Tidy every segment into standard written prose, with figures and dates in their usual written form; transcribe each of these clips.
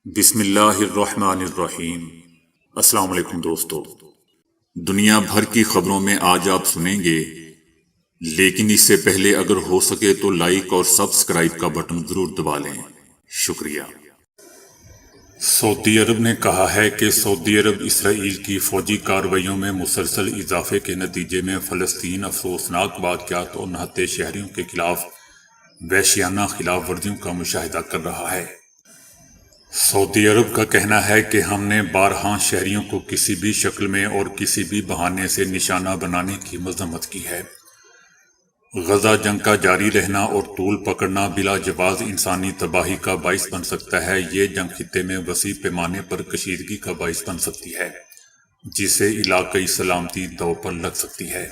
بسم اللہ الرحمن الرحیم۔ السلام علیکم دوستو، دنیا بھر کی خبروں میں آج آپ سنیں گے، لیکن اس سے پہلے اگر ہو سکے تو لائک اور سبسکرائب کا بٹن ضرور دبا لیں۔ شکریہ۔ سعودی عرب نے کہا ہے کہ سعودی عرب اسرائیل کی فوجی کارروائیوں میں مسلسل اضافے کے نتیجے میں فلسطین افسوسناک واقعات اور نہتے شہریوں کے خلاف وحشیانہ خلاف ورزیوں کا مشاہدہ کر رہا ہے۔ سعودی عرب کا کہنا ہے کہ ہم نے بارہا شہریوں کو کسی بھی شکل میں اور کسی بھی بہانے سے نشانہ بنانے کی مذمت کی ہے۔ غزہ جنگ کا جاری رہنا اور طول پکڑنا بلا جواز انسانی تباہی کا باعث بن سکتا ہے۔ یہ جنگ خطے میں وسیع پیمانے پر کشیدگی کا باعث بن سکتی ہے، جس سے علاقائی سلامتی داؤ پر لگ سکتی ہے۔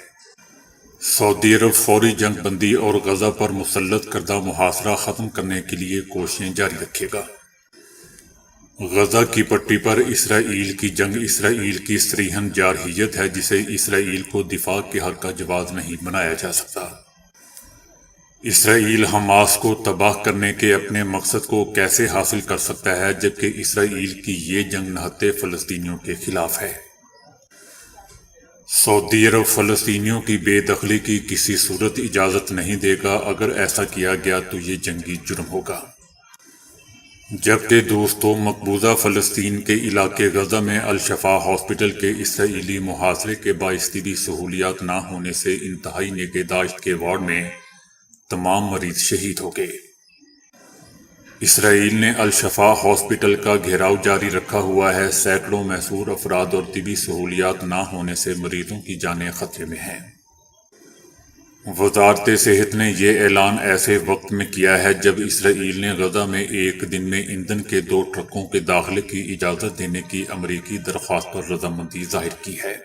سعودی عرب فوری جنگ بندی اور غزہ پر مسلط کردہ محاصرہ ختم کرنے کے لیے کوششیں جاری رکھے گا۔ غزہ کی پٹی پر اسرائیل کی جنگ اسرائیل کی صریحاً جارحیت ہے، جسے اسرائیل کو دفاع کے حق کا جواز نہیں بنایا جا سکتا۔ اسرائیل حماس کو تباہ کرنے کے اپنے مقصد کو کیسے حاصل کر سکتا ہے جبکہ اسرائیل کی یہ جنگ نہتے فلسطینیوں کے خلاف ہے؟ سعودی عرب فلسطینیوں کی بے دخلی کی کسی صورت اجازت نہیں دے گا۔ اگر ایسا کیا گیا تو یہ جنگی جرم ہوگا۔ جبکہ دوستوں، مقبوضہ فلسطین کے علاقے غزہ میں الشفا ہاسپٹل کے اسرائیلی محاصرے کے باعث طبی سہولیات نہ ہونے سے انتہائی نگہداشت کے وارڈ میں تمام مریض شہید ہو گئے۔ اسرائیل نے الشفا ہاسپٹل کا گھیراؤ جاری رکھا ہوا ہے۔ سینکڑوں محصور افراد اور طبی سہولیات نہ ہونے سے مریضوں کی جانیں خطرے میں ہیں۔ وزارت صحت نے یہ اعلان ایسے وقت میں کیا ہے جب اسرائیل نے غزہ میں ایک دن میں ایندھن کے 2 ٹرکوں کے داخلے کی اجازت دینے کی امریکی درخواست پر رضامندی ظاہر کی ہے۔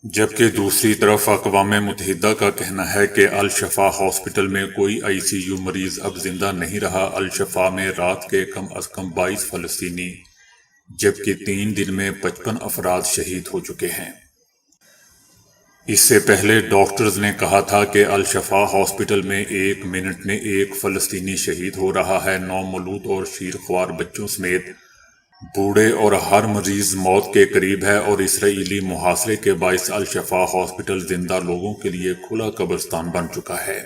جبکہ دوسری طرف اقوام متحدہ کا کہنا ہے کہ الشفا ہاسپٹل میں کوئی ICU مریض اب زندہ نہیں رہا۔ الشفا میں رات کے کم از کم 22 فلسطینی جبکہ 3 دن میں 55 افراد شہید ہو چکے ہیں۔ اس سے پہلے ڈاکٹرز نے کہا تھا کہ الشفا ہاسپٹل میں 1 منٹ میں 1 فلسطینی شہید ہو رہا ہے۔ 9 مولود اور شیرخوار بچوں سمیت بوڑھے اور ہر مریض موت کے قریب ہے، اور اسرائیلی محاصرے کے باعث الشفا ہاسپٹل زندہ لوگوں کے لیے کھلا قبرستان بن چکا ہے۔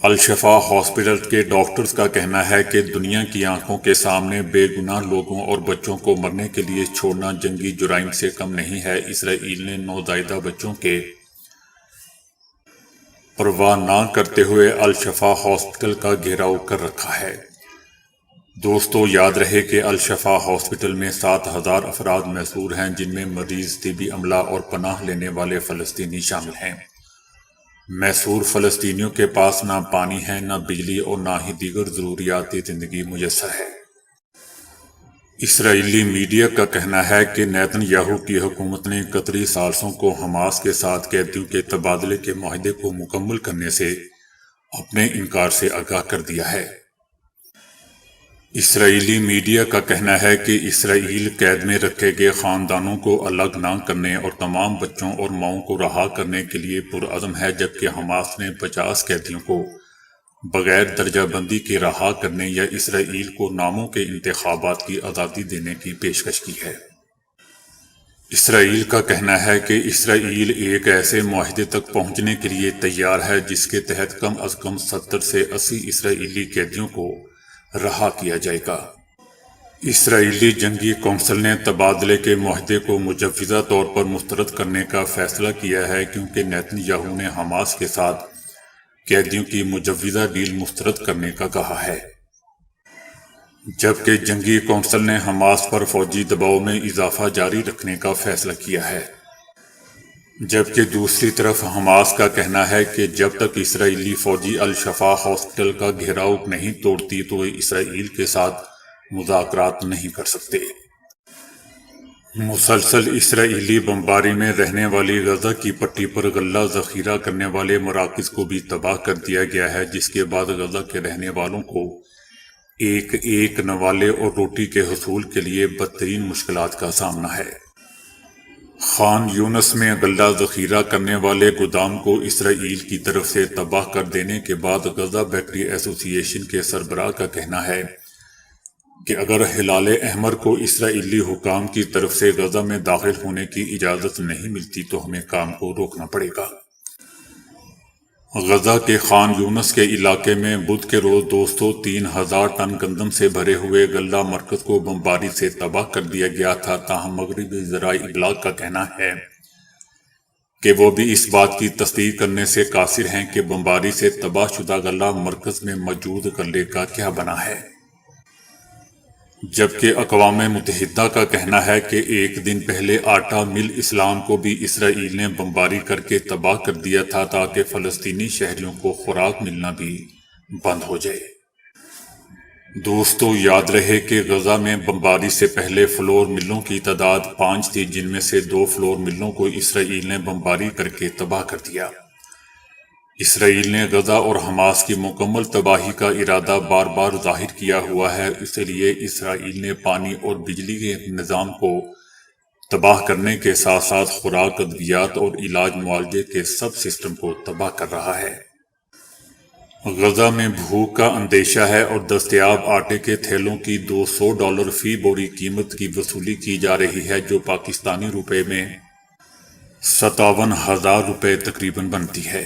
الشفا ہاسپٹل کے ڈاکٹرز کا کہنا ہے کہ دنیا کی آنکھوں کے سامنے بے گناہ لوگوں اور بچوں کو مرنے کے لیے چھوڑنا جنگی جرائم سے کم نہیں ہے۔ اسرائیل نے نوزائیدہ بچوں کے پرواہ نہ کرتے ہوئے الشفا ہاسپٹل کا گھیراؤ کر رکھا ہے۔ دوستو، یاد رہے کہ الشفا ہاسپٹل میں 7,000 افراد محصور ہیں، جن میں مریض، طبی عملہ اور پناہ لینے والے فلسطینی شامل ہیں۔ محصور فلسطینیوں کے پاس نہ پانی ہے، نہ بجلی اور نہ ہی دیگر ضروریات زندگی میسر ہے۔ اسرائیلی میڈیا کا کہنا ہے کہ نیتن یاہو کی حکومت نے قطری ثالثوں کو حماس کے ساتھ قیدیوں کے تبادلے کے معاہدے کو مکمل کرنے سے اپنے انکار سے آگاہ کر دیا ہے۔ اسرائیلی میڈیا کا کہنا ہے کہ اسرائیل قید میں رکھے گئے خاندانوں کو الگ نہ کرنے اور تمام بچوں اور ماؤں کو رہا کرنے کے لیے پرعزم ہے، جبکہ حماس نے 50 قیدیوں کو بغیر درجہ بندی کے رہا کرنے یا اسرائیل کو ناموں کے انتخابات کی آزادی دینے کی پیشکش کی ہے۔ اسرائیل کا کہنا ہے کہ اسرائیل ایک ایسے معاہدے تک پہنچنے کے لیے تیار ہے جس کے تحت کم از کم 70 سے 80 اسرائیلی قیدیوں کو رہا کیا جائے گا۔ اسرائیلی جنگی کونسل نے تبادلے کے معاہدے کو مجوزہ طور پر مسترد کرنے کا فیصلہ کیا ہے، کیونکہ نیتن یاہو نے حماس کے ساتھ قیدیوں کی مجوزہ ڈیل مسترد کرنے کا کہا ہے، جبکہ جنگی کونسل نے حماس پر فوجی دباؤ میں اضافہ جاری رکھنے کا فیصلہ کیا ہے۔ جبکہ دوسری طرف حماس کا کہنا ہے کہ جب تک اسرائیلی فوجی الشفا ہاسپٹل کا گھیراؤ نہیں توڑتی تو اسرائیل کے ساتھ مذاکرات نہیں کر سکتے۔ مسلسل اسرائیلی بمباری میں رہنے والی غزہ کی پٹی پر غلہ ذخیرہ کرنے والے مراکز کو بھی تباہ کر دیا گیا ہے، جس کے بعد غزہ کے رہنے والوں کو ایک نوالے اور روٹی کے حصول کے لیے بدترین مشکلات کا سامنا ہے۔ خان یونس میں غلہ ذخیرہ کرنے والے گودام کو اسرائیل کی طرف سے تباہ کر دینے کے بعد غزہ بیکری ایسوسی ایشن کے سربراہ کا کہنا ہے کہ اگر ہلال احمر کو اسرائیلی حکام کی طرف سے غزہ میں داخل ہونے کی اجازت نہیں ملتی تو ہمیں کام کو روکنا پڑے گا۔ غزہ کے خان یونس کے علاقے میں بدھ کے روز 3,000 ٹن گندم سے بھرے ہوئے غلہ مرکز کو بمباری سے تباہ کر دیا گیا تھا، تاہم مغربی ذرائع ابلاغ کا کہنا ہے کہ وہ بھی اس بات کی تصدیق کرنے سے قاصر ہیں کہ بمباری سے تباہ شدہ غلہ مرکز میں موجود غلے کا کیا بنا ہے، جبکہ اقوام متحدہ کا کہنا ہے کہ ایک دن پہلے آٹا مل اسلام کو بھی اسرائیل نے بمباری کر کے تباہ کر دیا تھا تاکہ فلسطینی شہریوں کو خوراک ملنا بھی بند ہو جائے۔ دوستو، یاد رہے کہ غزہ میں بمباری سے پہلے فلور ملوں کی تعداد 5 تھی، جن میں سے 2 فلور ملوں کو اسرائیل نے بمباری کر کے تباہ کر دیا۔ اسرائیل نے غزہ اور حماس کی مکمل تباہی کا ارادہ بار بار ظاہر کیا ہوا ہے، اس لیے اسرائیل نے پانی اور بجلی کے نظام کو تباہ کرنے کے ساتھ ساتھ خوراک، ادویات اور علاج معالجے کے سب سسٹم کو تباہ کر رہا ہے۔ غزہ میں بھوک کا اندیشہ ہے اور دستیاب آٹے کے تھیلوں کی $200 فی بوری قیمت کی وصولی کی جا رہی ہے، جو پاکستانی روپے میں 57,000 روپے تقریباً بنتی ہے۔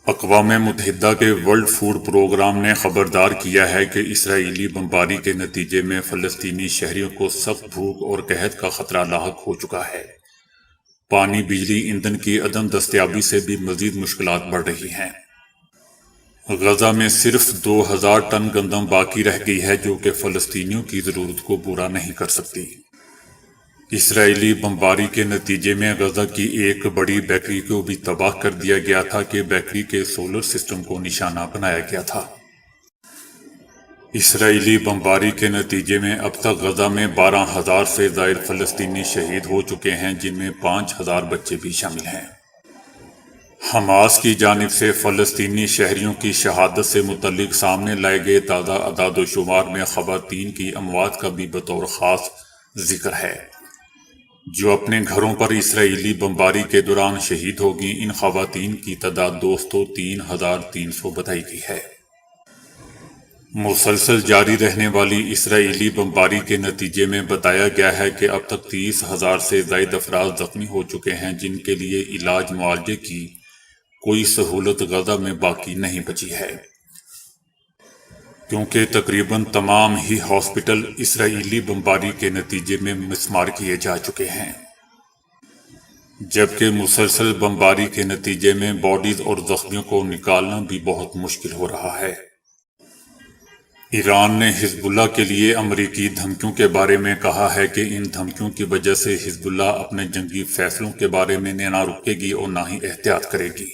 اقوام متحدہ کے ورلڈ فوڈ پروگرام نے خبردار کیا ہے کہ اسرائیلی بمباری کے نتیجے میں فلسطینی شہریوں کو سخت بھوک اور قحط کا خطرہ لاحق ہو چکا ہے۔ پانی، بجلی، ایندھن کی عدم دستیابی سے بھی مزید مشکلات بڑھ رہی ہیں۔ غزہ میں صرف 2,000 ٹن گندم باقی رہ گئی ہے، جو کہ فلسطینیوں کی ضرورت کو پورا نہیں کر سکتی۔ اسرائیلی بمباری کے نتیجے میں غزہ کی ایک بڑی بیکری کو بھی تباہ کر دیا گیا تھا کہ بیکری کے سولر سسٹم کو نشانہ بنایا گیا تھا۔ اسرائیلی بمباری کے نتیجے میں اب تک غزہ میں 12,000 سے زائد فلسطینی شہید ہو چکے ہیں، جن میں 5,000 بچے بھی شامل ہیں۔ حماس کی جانب سے فلسطینی شہریوں کی شہادت سے متعلق سامنے لائے گئے تازہ اعداد و شمار میں خواتین کی اموات کا بھی بطور خاص ذکر ہے، جو اپنے گھروں پر اسرائیلی بمباری کے دوران شہید ہوگی۔ ان خواتین کی تعداد 3,300 بتائی گئی ہے۔ مسلسل جاری رہنے والی اسرائیلی بمباری کے نتیجے میں بتایا گیا ہے کہ اب تک 30,000 سے زائد افراد زخمی ہو چکے ہیں، جن کے لیے علاج معالجے کی کوئی سہولت غزہ میں باقی نہیں بچی ہے، کیونکہ تقریباً تمام ہی ہاسپٹل اسرائیلی بمباری کے نتیجے میں مسمار کیے جا چکے ہیں، جبکہ مسلسل بمباری کے نتیجے میں باڈیز اور زخمیوں کو نکالنا بھی بہت مشکل ہو رہا ہے۔ ایران نے حزب اللہ کے لیے امریکی دھمکیوں کے بارے میں کہا ہے کہ ان دھمکیوں کی وجہ سے حزب اللہ اپنے جنگی فیصلوں کے بارے میں نہ رکے گی اور نہ ہی احتیاط کرے گی۔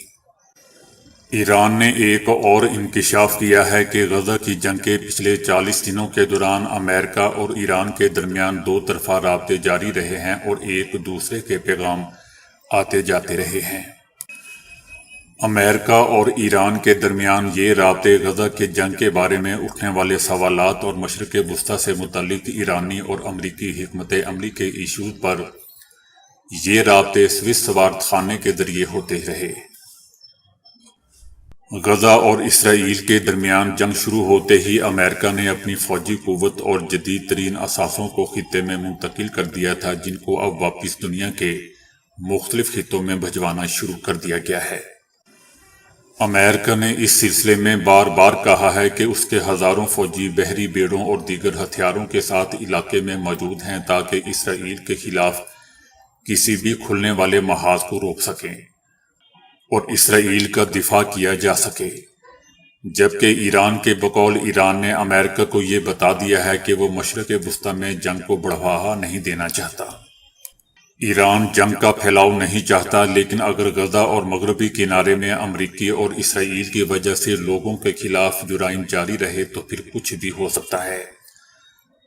ایران نے ایک اور انکشاف کیا ہے کہ غزہ کی جنگ کے پچھلے 40 دنوں کے دوران امریکہ اور ایران کے درمیان 2 طرفہ رابطے جاری رہے ہیں اور ایک دوسرے کے پیغام آتے جاتے رہے ہیں۔ امریکہ اور ایران کے درمیان یہ رابطے غزہ کے جنگ کے بارے میں اٹھنے والے سوالات اور مشرق وسطیٰ سے متعلق ایرانی اور امریکی حکمت عملی کے ایشوز پر یہ رابطے سوئس سفارت خانے کے ذریعے ہوتے رہے۔ غزہ اور اسرائیل کے درمیان جنگ شروع ہوتے ہی امریکہ نے اپنی فوجی قوت اور جدید ترین اثاثوں کو خطے میں منتقل کر دیا تھا، جن کو اب واپس دنیا کے مختلف خطوں میں بھجوانا شروع کر دیا گیا ہے۔ امریکہ نے اس سلسلے میں بار بار کہا ہے کہ اس کے ہزاروں فوجی بحری بیڑوں اور دیگر ہتھیاروں کے ساتھ علاقے میں موجود ہیں تاکہ اسرائیل کے خلاف کسی بھی کھلنے والے محاذ کو روک سکیں اور اسرائیل کا دفاع کیا جا سکے، جبکہ ایران کے بقول ایران نے امریکہ کو یہ بتا دیا ہے کہ وہ مشرق وسطیٰ میں جنگ کو بڑھاوا نہیں دینا چاہتا۔ ایران جنگ کا پھیلاؤ نہیں چاہتا، لیکن اگر غزہ اور مغربی کنارے میں امریکی اور اسرائیل کی وجہ سے لوگوں کے خلاف جرائم جاری رہے تو پھر کچھ بھی ہو سکتا ہے،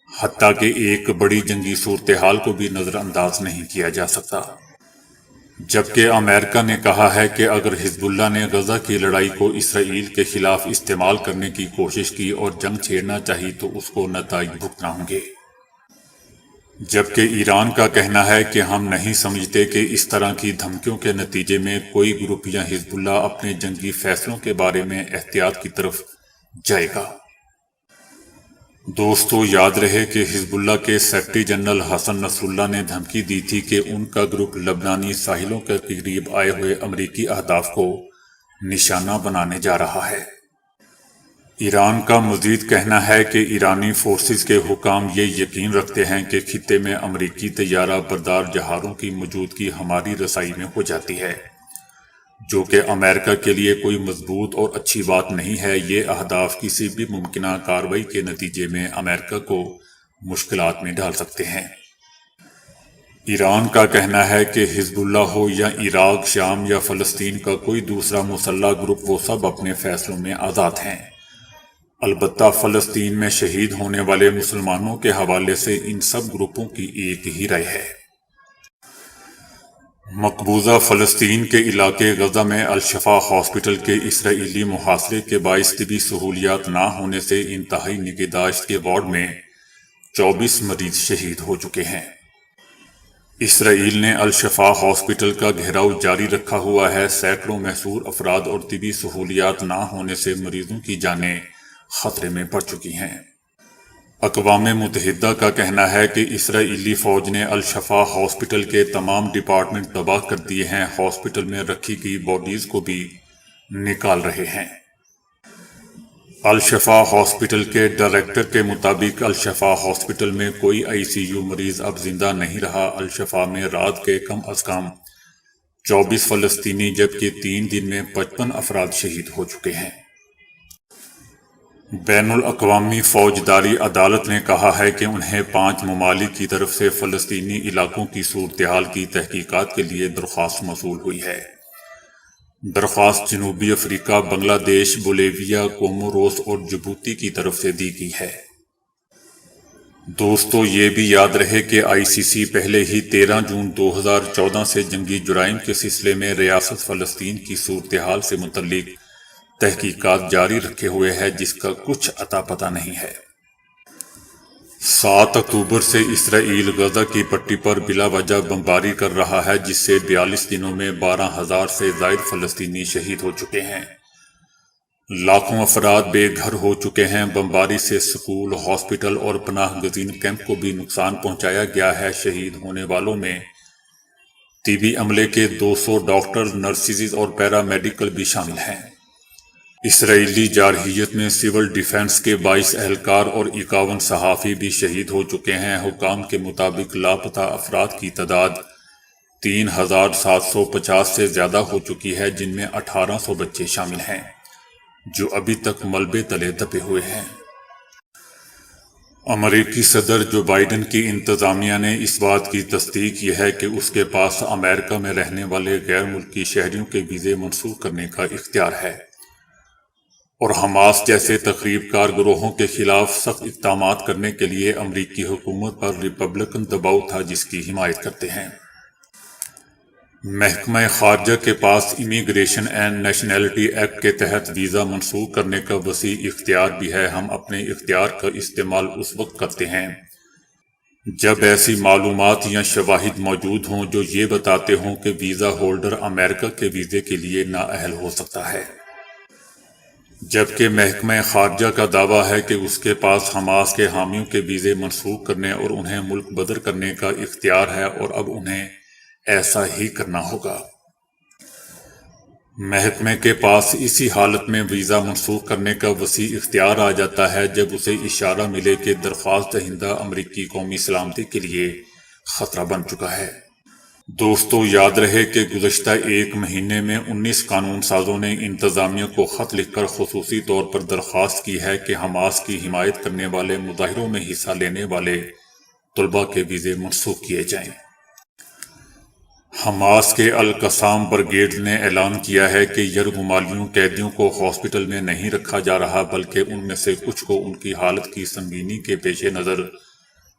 حتیٰ کہ ایک بڑی جنگی صورتحال کو بھی نظر انداز نہیں کیا جا سکتا۔ جبکہ امریکہ نے کہا ہے کہ اگر حزب اللہ نے غزہ کی لڑائی کو اسرائیل کے خلاف استعمال کرنے کی کوشش کی اور جنگ چھیڑنا چاہی تو اس کو نتائج بھگتنا ہوں گے، جبکہ ایران کا کہنا ہے کہ ہم نہیں سمجھتے کہ اس طرح کی دھمکیوں کے نتیجے میں کوئی گروپ یا حزب اللہ اپنے جنگی فیصلوں کے بارے میں احتیاط کی طرف جائے گا۔ دوستو یاد رہے کہ حزب اللہ کے سیکرٹری جنرل حسن نصر اللہ نے دھمکی دی تھی کہ ان کا گروپ لبنانی ساحلوں کے قریب آئے ہوئے امریکی اہداف کو نشانہ بنانے جا رہا ہے۔ ایران کا مزید کہنا ہے کہ ایرانی فورسز کے حکام یہ یقین رکھتے ہیں کہ خطے میں امریکی طیارہ بردار جہازوں کی موجودگی ہماری رسائی میں ہو جاتی ہے، جو کہ امریکہ کے لیے کوئی مضبوط اور اچھی بات نہیں ہے۔ یہ اہداف کسی بھی ممکنہ کارروائی کے نتیجے میں امریکہ کو مشکلات میں ڈال سکتے ہیں۔ ایران کا کہنا ہے کہ حزب اللہ ہو یا عراق، شام یا فلسطین کا کوئی دوسرا مسلح گروپ، وہ سب اپنے فیصلوں میں آزاد ہیں۔ البتہ فلسطین میں شہید ہونے والے مسلمانوں کے حوالے سے ان سب گروپوں کی ایک ہی رائے ہے۔ مقبوضہ فلسطین کے علاقے غزہ میں الشفا ہاسپٹل کے اسرائیلی محاصرے کے باعث طبی سہولیات نہ ہونے سے انتہائی نگہداشت کے وارڈ میں 24 مریض شہید ہو چکے ہیں۔ اسرائیل نے الشفا ہاسپٹل کا گھیراؤ جاری رکھا ہوا ہے۔ سینکڑوں محصور افراد اور طبی سہولیات نہ ہونے سے مریضوں کی جانیں خطرے میں پڑ چکی ہیں۔ اقوام متحدہ کا کہنا ہے کہ اسرائیلی فوج نے الشفا ہاسپٹل کے تمام ڈپارٹمنٹ تباہ کر دیے ہیں، ہاسپٹل میں رکھی گئی باڈیز کو بھی نکال رہے ہیں۔ الشفا ہاسپٹل کے ڈائریکٹر کے مطابق الشفا ہاسپٹل میں کوئی آئی سی یو مریض اب زندہ نہیں رہا۔ الشفا میں رات کے کم از کم 24 فلسطینی جبکہ 3 دن میں 55 افراد شہید ہو چکے ہیں۔ بین الاقوامی فوجداری عدالت نے کہا ہے کہ انہیں 5 ممالک کی طرف سے فلسطینی علاقوں کی صورتحال کی تحقیقات کے لیے درخواست موصول ہوئی ہے۔ درخواست جنوبی افریقہ، بنگلہ دیش، بولیویا، کوموروس اور جبوتی کی طرف سے دی گئی ہے۔ دوستو یہ بھی یاد رہے کہ آئی سی سی پہلے ہی 13 جون 2014 سے جنگی جرائم کے سلسلے میں ریاست فلسطین کی صورتحال سے متعلق تحقیقات جاری رکھے ہوئے ہے، جس کا کچھ اتا پتہ نہیں ہے۔ 7 اکتوبر سے اسرائیل غزہ کی پٹی پر بلا وجہ بمباری کر رہا ہے، جس سے 42 دنوں میں 12,000 سے زائد فلسطینی شہید ہو چکے ہیں۔ لاکھوں افراد بے گھر ہو چکے ہیں۔ بمباری سے سکول، ہاسپٹل اور پناہ گزین کیمپ کو بھی نقصان پہنچایا گیا ہے۔ شہید ہونے والوں میں طبی عملے کے 200 ڈاکٹر، نرسز اور پیرا میڈیکل بھی شامل ہیں۔ اسرائیلی جارحیت میں سول ڈیفنس کے 22 اہلکار اور 51 صحافی بھی شہید ہو چکے ہیں۔ حکام کے مطابق لاپتہ افراد کی تعداد 3,750 سے زیادہ ہو چکی ہے، جن میں 1,800 بچے شامل ہیں جو ابھی تک ملبے تلے دبے ہوئے ہیں۔ امریکی صدر جو بائیڈن کی انتظامیہ نے اس بات کی تصدیق کی ہے کہ اس کے پاس امریکہ میں رہنے والے غیر ملکی شہریوں کے ویزے منسوخ کرنے کا اختیار ہے، اور حماس جیسے تخریب کار گروہوں کے خلاف سخت اقدامات کرنے کے لیے امریکی حکومت پر ریپبلکن دباؤ تھا، جس کی حمایت کرتے ہیں۔ محکمہ خارجہ کے پاس امیگریشن اینڈ نیشنلٹی ایکٹ کے تحت ویزا منسوخ کرنے کا وسیع اختیار بھی ہے۔ ہم اپنے اختیار کا استعمال اس وقت کرتے ہیں جب ایسی معلومات یا شواہد موجود ہوں جو یہ بتاتے ہوں کہ ویزا ہولڈر امریکہ کے ویزے کے لیے نااہل ہو سکتا ہے، جبکہ محکمہ خارجہ کا دعویٰ ہے کہ اس کے پاس حماس کے حامیوں کے ویزے منسوخ کرنے اور انہیں ملک بدر کرنے کا اختیار ہے، اور اب انہیں ایسا ہی کرنا ہوگا۔ محکمے کے پاس اسی حالت میں ویزا منسوخ کرنے کا وسیع اختیار آ جاتا ہے جب اسے اشارہ ملے کہ درخواست دہندہ امریکی قومی سلامتی کے لیے خطرہ بن چکا ہے۔ دوستو یاد رہے کہ گزشتہ 1 مہینے میں 19 قانون سازوں نے انتظامیہ کو خط لکھ کر خصوصی طور پر درخواست کی ہے کہ حماس کی حمایت کرنے والے مظاہروں میں حصہ لینے والے طلباء کے ویزے منسوخ کیے جائیں۔ حماس کے القسام بریگیڈ نے اعلان کیا ہے کہ یرغمالیوں قیدیوں کو ہاسپٹل میں نہیں رکھا جا رہا، بلکہ ان میں سے کچھ کو ان کی حالت کی سنگینی کے پیش نظر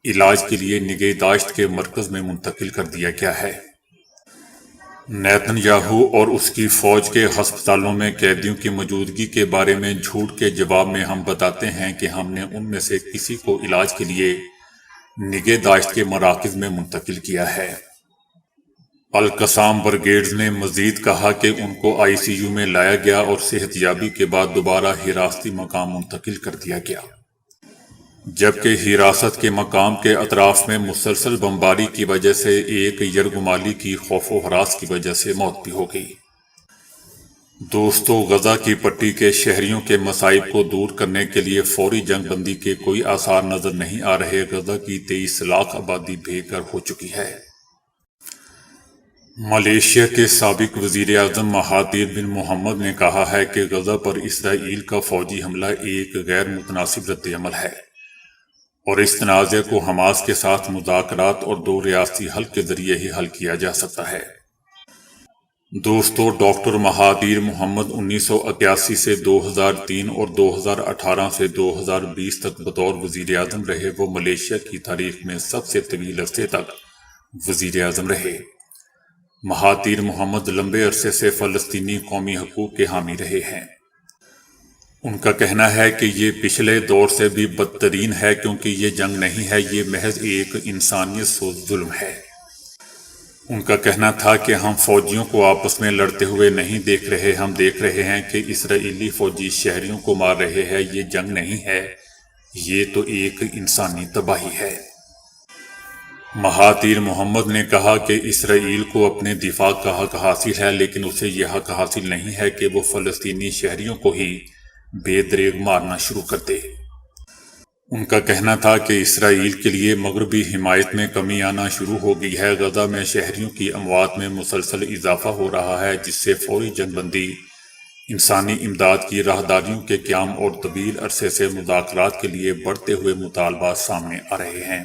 علاج کے لیے نگہداشت کے مرکز میں منتقل کر دیا گیا ہے۔ نیتن یاہو اور اس کی فوج کے ہسپتالوں میں قیدیوں کی موجودگی کے بارے میں جھوٹ کے جواب میں ہم بتاتے ہیں کہ ہم نے ان میں سے کسی کو علاج کے لیے نگہداشت کے مراکز میں منتقل کیا ہے۔ القسام بریگیڈز نے مزید کہا کہ ان کو آئی سی یو میں لایا گیا اور صحت یابی کے بعد دوبارہ حراستی مقام منتقل کر دیا گیا۔ جبکہ حراست کے مقام کے اطراف میں مسلسل بمباری کی وجہ سے ایک یرغمالی کی خوف و ہراس کی وجہ سے موت بھی ہو گئی۔ دوستو، غزہ کی پٹی کے شہریوں کے مصائب کو دور کرنے کے لیے فوری جنگ بندی کے کوئی آثار نظر نہیں آ رہے۔ غزہ کی 23 لاکھ آبادی بے گھر ہو چکی ہے۔ ملائیشیا کے سابق وزیر اعظم مہاتیر بن محمد نے کہا ہے کہ غزہ پر اسرائیل کا فوجی حملہ ایک غیر متناسب رد عمل ہے اور اس تنازع کو حماس کے ساتھ مذاکرات اور دو ریاستی حل کے ذریعے ہی حل کیا جا سکتا ہے۔ دوستو، ڈاکٹر مہاتیر محمد 1981 سے 2003 اور 2018 سے 2020 تک بطور وزیر اعظم رہے۔ وہ ملائیشیا کی تاریخ میں سب سے طویل عرصے تک وزیر اعظم رہے۔ مہاتیر محمد لمبے عرصے سے فلسطینی قومی حقوق کے حامی رہے ہیں۔ ان کا کہنا ہے کہ یہ پچھلے دور سے بھی بدترین ہے، کیونکہ یہ جنگ نہیں ہے، یہ محض ایک انسانیت سوز ظلم ہے۔ ان کا کہنا تھا کہ ہم فوجیوں کو آپس میں لڑتے ہوئے نہیں دیکھ رہے، ہم دیکھ رہے ہیں کہ اسرائیلی فوجی شہریوں کو مار رہے ہیں۔ یہ جنگ نہیں ہے، یہ تو ایک انسانی تباہی ہے۔ مہاتیر محمد نے کہا کہ اسرائیل کو اپنے دفاع کا حق حاصل ہے، لیکن اسے یہ حق حاصل نہیں ہے کہ وہ فلسطینی شہریوں کو ہی بے دریغ مارنا شروع کر دے۔ ان کا کہنا تھا کہ اسرائیل کے لیے مغربی حمایت میں کمی آنا شروع ہو گئی ہے۔ غزہ میں شہریوں کی اموات میں مسلسل اضافہ ہو رہا ہے، جس سے فوری جنگ بندی، انسانی امداد کی راہداریوں کے قیام اور طویل عرصے سے مذاکرات کے لیے بڑھتے ہوئے مطالبات سامنے آ رہے ہیں۔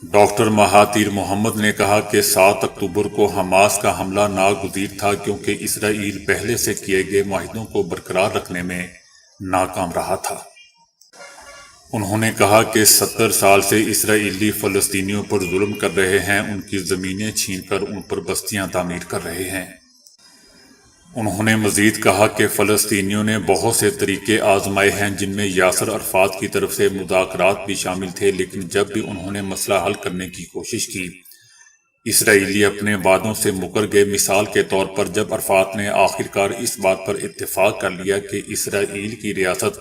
ڈاکٹر مہاتیر محمد نے کہا کہ 7 اکتوبر کو حماس کا حملہ ناگزیر تھا، کیونکہ اسرائیل پہلے سے کیے گئے معاہدوں کو برقرار رکھنے میں ناکام رہا تھا۔ انہوں نے کہا کہ 70 سال سے اسرائیلی فلسطینیوں پر ظلم کر رہے ہیں، ان کی زمینیں چھین کر ان پر بستیاں تعمیر کر رہے ہیں۔ انہوں نے مزید کہا کہ فلسطینیوں نے بہت سے طریقے آزمائے ہیں، جن میں یاسر عرفات کی طرف سے مذاکرات بھی شامل تھے، لیکن جب بھی انہوں نے مسئلہ حل کرنے کی کوشش کی، اسرائیلی اپنے وعدوں سے مکر گئے۔ مثال کے طور پر جب عرفات نے آخرکار اس بات پر اتفاق کر لیا کہ اسرائیل کی ریاست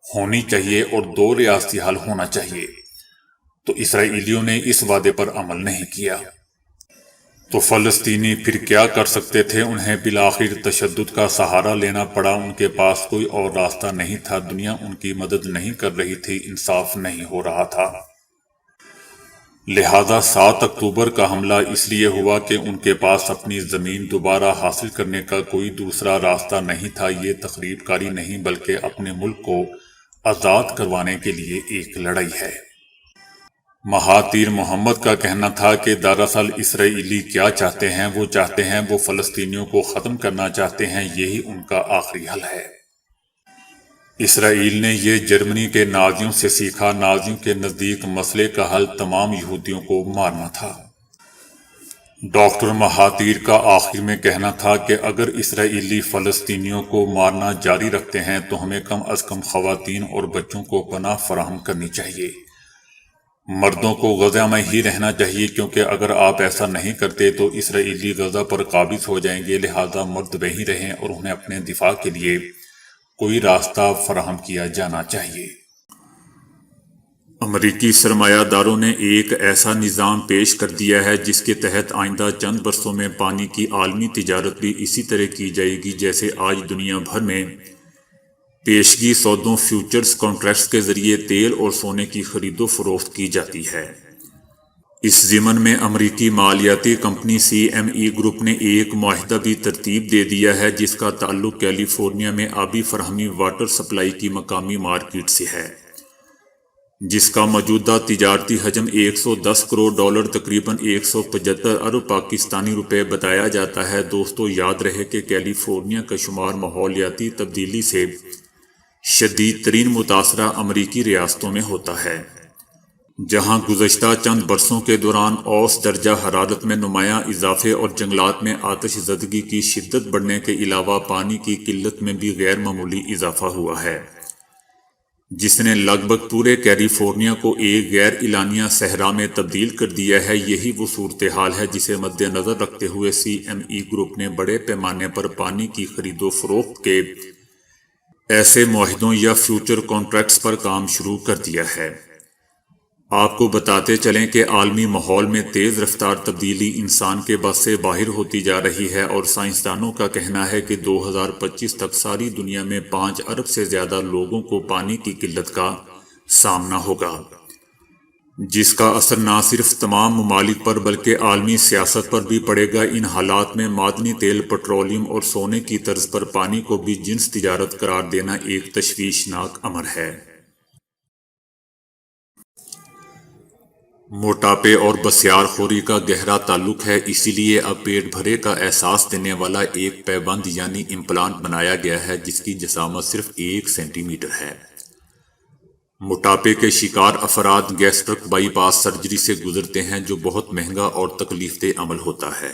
ہونی چاہیے اور 2 ریاستی حل ہونا چاہیے، تو اسرائیلیوں نے اس وعدے پر عمل نہیں کیا۔ تو فلسطینی پھر کیا کر سکتے تھے؟ انہیں بالآخر تشدد کا سہارا لینا پڑا۔ ان کے پاس کوئی اور راستہ نہیں تھا۔ دنیا ان کی مدد نہیں کر رہی تھی، انصاف نہیں ہو رہا تھا۔ لہذا 7 اکتوبر کا حملہ اس لیے ہوا کہ ان کے پاس اپنی زمین دوبارہ حاصل کرنے کا کوئی دوسرا راستہ نہیں تھا۔ یہ تخریب کاری نہیں، بلکہ اپنے ملک کو آزاد کروانے کے لیے ایک لڑائی ہے۔ مہاتیر محمد کا کہنا تھا کہ دراصل اسرائیلی کیا چاہتے ہیں؟ وہ چاہتے ہیں، وہ فلسطینیوں کو ختم کرنا چاہتے ہیں، یہی ان کا آخری حل ہے۔ اسرائیل نے یہ جرمنی کے نازیوں سے سیکھا۔ نازیوں کے نزدیک مسئلے کا حل تمام یہودیوں کو مارنا تھا۔ ڈاکٹر مہاتیر کا آخر میں کہنا تھا کہ اگر اسرائیلی فلسطینیوں کو مارنا جاری رکھتے ہیں تو ہمیں کم از کم خواتین اور بچوں کو پناہ فراہم کرنی چاہیے۔ مردوں کو غزہ میں ہی رہنا چاہیے، کیونکہ اگر آپ ایسا نہیں کرتے تو اسرائیلی غزہ پر قابض ہو جائیں گے۔ لہذا مرد وہیں رہیں اور انہیں اپنے دفاع کے لیے کوئی راستہ فراہم کیا جانا چاہیے۔ امریکی سرمایہ داروں نے ایک ایسا نظام پیش کر دیا ہے جس کے تحت آئندہ چند برسوں میں پانی کی عالمی تجارت بھی اسی طرح کی جائے گی جیسے آج دنیا بھر میں پیشگی سودوں فیوچرز کانٹریکٹس کے ذریعے تیل اور سونے کی خرید و فروخت کی جاتی ہے۔ اس ضمن میں امریکی مالیاتی کمپنی CME گروپ نے ایک معاہدہ بھی ترتیب دے دیا ہے جس کا تعلق کیلیفورنیا میں آبی فراہمی واٹر سپلائی کی مقامی مارکیٹ سے ہے، جس کا موجودہ تجارتی حجم $110 کروڑ تقریباً 175 ارب پاکستانی روپے بتایا جاتا ہے۔ دوستو، یاد رہے کہ کیلیفورنیا کا شمار ماحولیاتی تبدیلی سے شدید ترین متاثرہ امریکی ریاستوں میں ہوتا ہے، جہاں گزشتہ چند برسوں کے دوران اوسط درجہ حرارت میں نمایاں اضافے اور جنگلات میں آتش زدگی کی شدت بڑھنے کے علاوہ پانی کی قلت میں بھی غیر معمولی اضافہ ہوا ہے، جس نے لگ بھگ پورے کیلیفورنیا کو ایک غیر اعلانیہ صحرا میں تبدیل کر دیا ہے۔ یہی وہ صورتحال ہے جسے مد نظر رکھتے ہوئے CME گروپ نے بڑے پیمانے پر پانی کی خرید و فروخت کے ایسے معاہدوں یا فیوچر کانٹریکٹس پر کام شروع کر دیا ہے۔ آپ کو بتاتے چلیں کہ عالمی ماحول میں تیز رفتار تبدیلی انسان کے بس سے باہر ہوتی جا رہی ہے، اور سائنسدانوں کا کہنا ہے کہ 2025 تک ساری دنیا میں 5 ارب سے زیادہ لوگوں کو پانی کی قلت کا سامنا ہوگا، جس کا اثر نہ صرف تمام ممالک پر بلکہ عالمی سیاست پر بھی پڑے گا۔ ان حالات میں معدنی تیل، پٹرولیم اور سونے کی طرز پر پانی کو بھی جنس تجارت قرار دینا ایک تشویشناک امر ہے۔ موٹاپے اور بسیار خوری کا گہرا تعلق ہے، اسی لیے اب پیٹ بھرے کا احساس دینے والا ایک پیبند یعنی امپلانٹ بنایا گیا ہے جس کی جسامت صرف 1 سینٹی میٹر ہے۔ موٹاپے کے شکار افراد گیسٹرک بائی پاس سرجری سے گزرتے ہیں جو بہت مہنگا اور تکلیف دہ عمل ہوتا ہے۔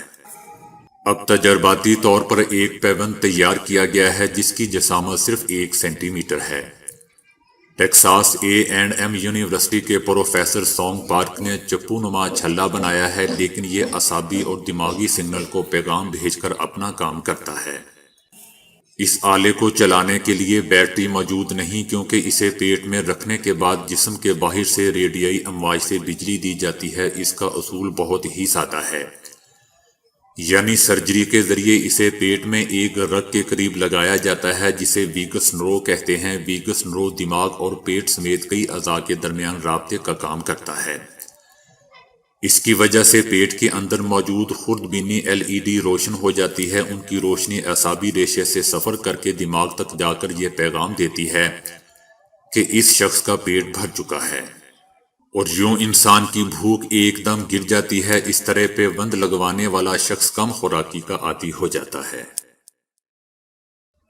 اب تجرباتی طور پر ایک پیبند تیار کیا گیا ہے جس کی جسامت صرف 1 سینٹی میٹر ہے۔ ٹیکساس A&M یونیورسٹی کے پروفیسر سونگ پارک نے چپو نما چھلا بنایا ہے، لیکن یہ اعصابی اور دماغی سگنل کو پیغام بھیج کر اپنا کام کرتا ہے۔ اس آلے کو چلانے کے لیے بیٹری موجود نہیں، کیونکہ اسے پیٹ میں رکھنے کے بعد جسم کے باہر سے ریڈیائی امواج سے بجلی دی جاتی ہے۔ اس کا اصول بہت ہی سادہ ہے، یعنی سرجری کے ذریعے اسے پیٹ میں ایک رگ کے قریب لگایا جاتا ہے جسے ویگس نرو کہتے ہیں۔ ویگس نرو دماغ اور پیٹ سمیت کئی اعضاء کے درمیان رابطے کا کام کرتا ہے۔ اس کی وجہ سے پیٹ کے اندر موجود خوردبینی LED روشن ہو جاتی ہے۔ ان کی روشنی اعصابی ریشے سے سفر کر کے دماغ تک جا کر یہ پیغام دیتی ہے کہ اس شخص کا پیٹ بھر چکا ہے، اور یوں انسان کی بھوک ایک دم گر جاتی ہے۔ اس طرح پیبند لگوانے والا شخص کم خوراکی کا عادی ہو جاتا ہے۔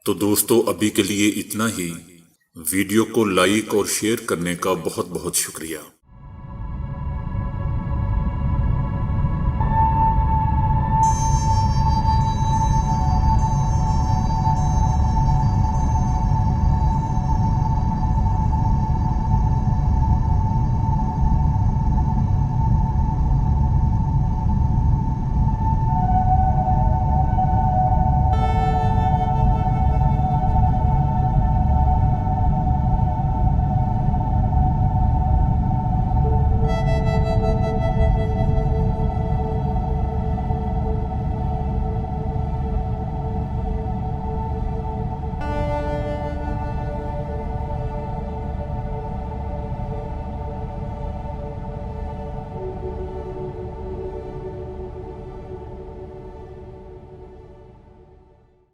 تو دوستو، ابھی کے لیے اتنا ہی۔ ویڈیو کو لائک اور شیئر کرنے کا بہت بہت شکریہ۔